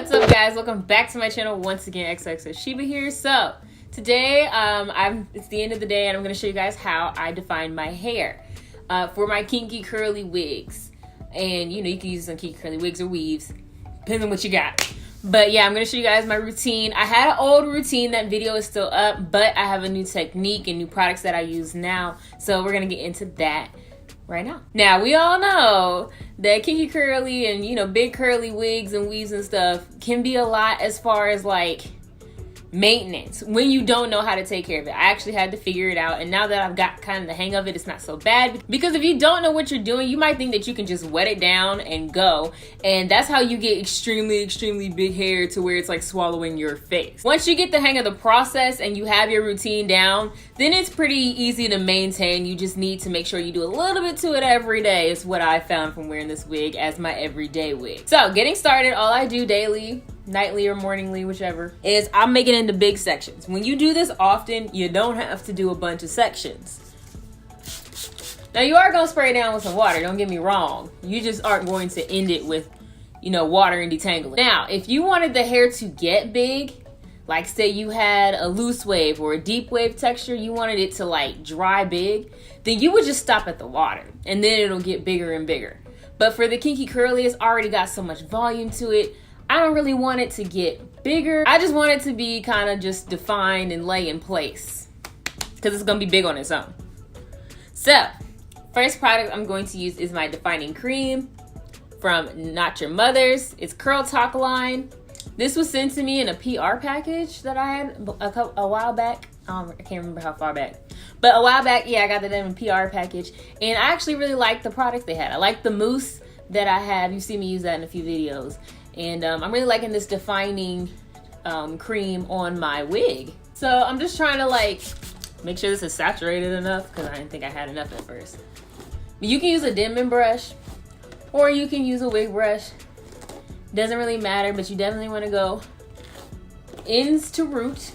What's up, guys? Welcome back to my channel once again. XX Sheba here. So today it's the end of the day and I'm going to show you guys how I define my hair for my kinky curly wigs. And you know, you can use some kinky curly wigs or weaves, depends on what you got. But yeah, I'm going to show you guys my routine. I had an old routine. That video is still up, but I have a new technique and new products that I use now. So we're going to get into that right now. Now, we all know that kinky curly and, you know, big curly wigs and weaves and stuff can be a lot as far as like maintenance when you don't know how to take care of it. I actually had to figure it out, and now that I've got kind of the hang of it, it's not so bad. Because if you don't know what you're doing, you might think that you can just wet it down and go, and that's how you get extremely big hair to where it's like swallowing your face. Once you get the hang of the process and you have your routine down, then it's pretty easy to maintain. You just need to make sure you do a little bit to it every day, is what I found from wearing this wig as my everyday wig. So getting started, all I do daily, nightly or morningly, whichever, is I'm making it into big sections. When you do this often, you don't have to do a bunch of sections. Now, you are gonna spray it down with some water, don't get me wrong. You just aren't going to end it with, you know, water and detangling. Now, if you wanted the hair to get big, like say you had a loose wave or a deep wave texture, you wanted it to like dry big, then you would just stop at the water and then it'll get bigger and bigger. But for the kinky curly, it's already got so much volume to it. I don't really want it to get bigger. I just want it to be kind of just defined and lay in place because it's going to be big on its own. So, first product I'm going to use is my defining cream from Not Your Mother's. It's Curl Talk line. This was sent to me in a PR package that I had a while back. I can't remember how far back. But a while back, yeah, I got that in a PR package. And I actually really liked the products they had. I like the mousse that I have. You see me use that in a few videos. And I'm really liking this defining cream on my wig. So I'm just trying to like make sure this is saturated enough because I didn't think I had enough at first. But you can use a Denman brush or you can use a wig brush. Doesn't really matter, but you definitely want to go ends to root.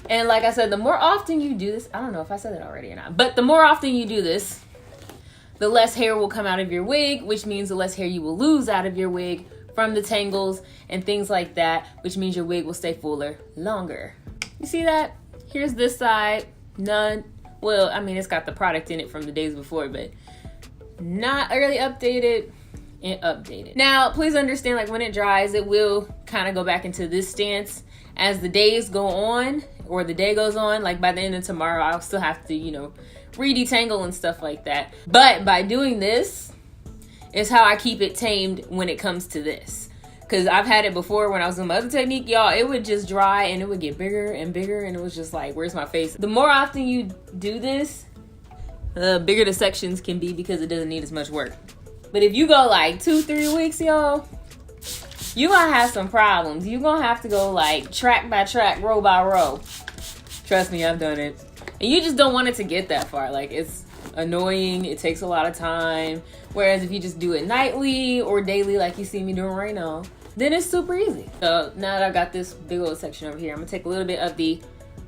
And like I said, the more often you do this, I don't know if I said that already or not, but the more often you do this, the less hair will come out of your wig, which means the less hair you will lose out of your wig from the tangles and things like that, which means your wig will stay fuller longer. You see that? Here's this side, none. Well, I mean, it's got the product in it from the days before, but not really updated and updated. Now, please understand, like when it dries, it will kind of go back into this stance. As the days go on, or the day goes on, like by the end of tomorrow, I'll still have to, you know, re-detangle and stuff like that. But by doing this is how I keep it tamed when it comes to this. Because I've had it before when I was doing my other technique, y'all, it would just dry and it would get bigger and bigger and it was just like, where's my face? The more often you do this, the bigger the sections can be because it doesn't need as much work. But if you go like 2-3 weeks, y'all, you're gonna have some problems. You're gonna have to go like track by track, row by row. Trust me, I've done it. And you just don't want it to get that far. Like, it's annoying. It takes a lot of time. Whereas if you just do it nightly or daily like you see me doing right now, then it's super easy. So now that I've got this big old section over here, I'm going to take a little bit of the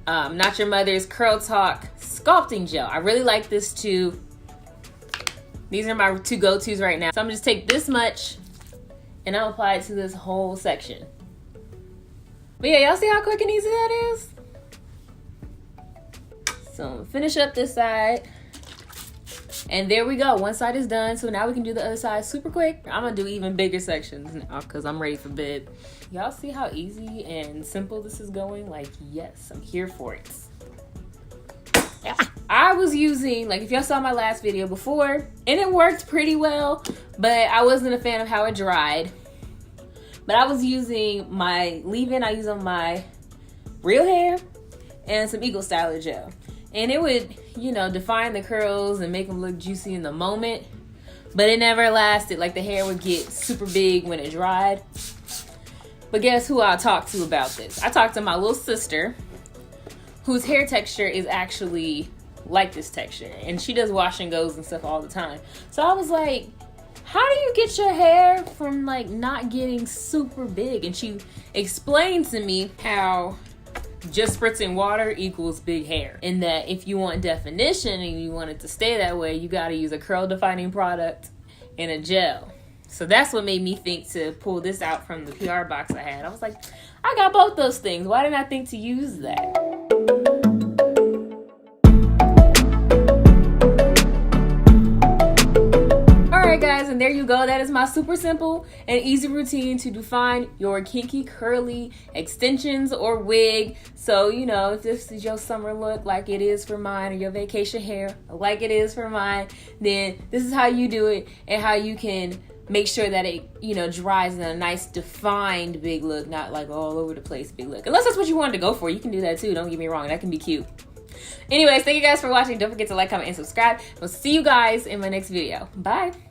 Not Your Mother's Curl Talk Sculpting Gel. I really like this too. These are my two go-tos right now. So I'm going to just take this much and I'll apply it to this whole section. But yeah, y'all see how quick and easy that is? So finish up this side. And there we go. One side is done. So now we can do the other side super quick. I'm going to do even bigger sections now because I'm ready for bed. Y'all see how easy and simple this is going? Like, yes, I'm here for it. I was using, like if y'all saw my last video before, and it worked pretty well, but I wasn't a fan of how it dried. But I was using my leave-in I use on my real hair and some Eagle Styler gel. And it would, you know, define the curls and make them look juicy in the moment. But it never lasted. Like the hair would get super big when it dried. But guess who I talked to about this? I talked to my little sister, whose hair texture is actually like this texture. And she does wash and goes and stuff all the time. So I was like, how do you get your hair from like not getting super big? And she explained to me how just spritzing water equals big hair. And that if you want definition and you want it to stay that way, you gotta use a curl defining product and a gel. So that's what made me think to pull this out from the PR box I had. I was like, I got both those things. Why didn't I think to use that? Alright guys, and there you go. That is my super simple and easy routine to define your kinky curly extensions or wig. So, you know, if this is your summer look like it is for mine, or your vacation hair like it is for mine, then this is how you do it and how you can make sure that it, you know, dries in a nice defined big look, not like all over the place big look. Unless that's what you wanted to go for, you can do that too. Don't get me wrong, that can be cute. Anyways, thank you guys for watching. Don't forget to like, comment, and subscribe. We'll see you guys in my next video. Bye.